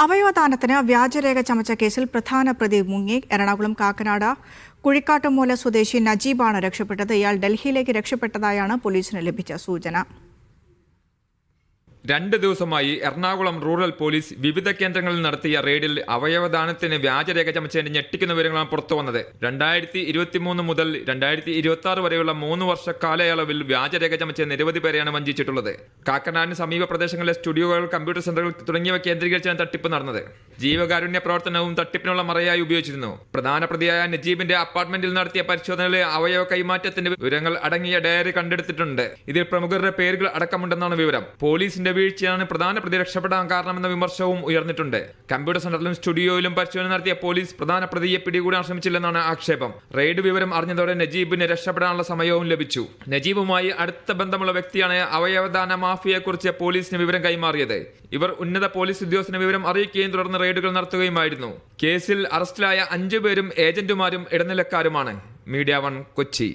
അവയവദാനത്തിന് വ്യാജരേഖ ചമച്ച കേസിൽ പ്രധാന പ്രതി മുങ്ങി. എറണാകുളം കാക്കനാട് കുഴിക്കാട്ടുമൂല സ്വദേശി നജീബാണ് രക്ഷപ്പെട്ടത്. ഇയാൾ ഡൽഹിയിലേക്ക് രക്ഷപ്പെട്ടതായാണ് പോലീസിന് ലഭിച്ച സൂചന. 2 ദിവസമായി എറണാകുളം റൂറൽ പോലീസ് വിവിധ കേന്ദ്രങ്ങളിൽ നടത്തിയ റെയ്ഡിൽ അവയവദാനത്തിന് വ്യാജരേഖ ചമച്ചതിന്റെ ഞെട്ടിക്കുന്ന വിവരങ്ങളാണ് പുറത്തുവന്നത്. 2023 മുതൽ 2026 വരെയുള്ള 3 വർഷ കാലയളവിൽ വ്യാജരേഖ ചമച്ച നിരവധി പേരെയാണ് വഞ്ചിച്ചിട്ടുള്ളത്. കാക്കനാടിന് സമീപ പ്രദേശങ്ങളിലെ സ്റ്റുഡിയോകൾ, കമ്പ്യൂട്ടർ സെന്ററുകൾ തുടങ്ങിയവ കേന്ദ്രീകരിച്ചാണ് തട്ടിപ്പ് നടന്നത്. ജീവകാരുണ്യ പ്രവർത്തനവും തട്ടിപ്പിനുള്ള മറയായി ഉപയോഗിച്ചിരുന്നു. പ്രധാന പ്രതിയായ നജീബിന്റെ അപ്പാർട്ട്മെന്റിൽ നടത്തിയ പരിശോധനയിൽ അവയവ കൈമാറ്റത്തിന്റെ വിവരങ്ങൾ അടങ്ങിയ ഡയറി കണ്ടെടുത്തിട്ടുണ്ട്. ഇതിൽ പ്രമുഖരുടെ പേരുകൾ അടക്കമുണ്ടെന്നാണ് വിവരം. പോലീസിന്റെ വീഴ്ചയാണ് പ്രധാന പ്രതി രക്ഷപ്പെടാൻ കാരണമെന്ന വിമർശനവും ഉയർന്നിട്ടുണ്ട്. കമ്പ്യൂട്ടർ സെന്ററിലും സ്റ്റുഡിയോയിലും പരിശോധന നടത്തിയ പോലീസ് പ്രധാന പ്രതിയെ പിടികൂടാൻ ശ്രമിച്ചില്ലെന്നാണ് ആക്ഷേപം. റെയ്ഡ് വിവരം അറിഞ്ഞതോടെ നജീബിന് രക്ഷപ്പെടാനുള്ള സമയവും ലഭിച്ചു. നജീബുമായി അടുത്ത ബന്ധമുള്ള വ്യക്തിയാണ് അവയവദാന മാഫിയയെക്കുറിച്ച് പോലീസിന് വിവരം കൈമാറിയത്. ഇവർ ഉന്നത പോലീസ് ഉദ്യോഗസ്ഥന് വിവരം അറിയിക്കുകയും തുടർന്ന് റെയ്ഡുകൾ നടത്തുകയുമായിരുന്നു. കേസിൽ അറസ്റ്റിലായ 5 പേരും ഏജന്റുമാരും ഇടനിലക്കാരുമാണ്. മീഡിയ 1 കൊച്ചി.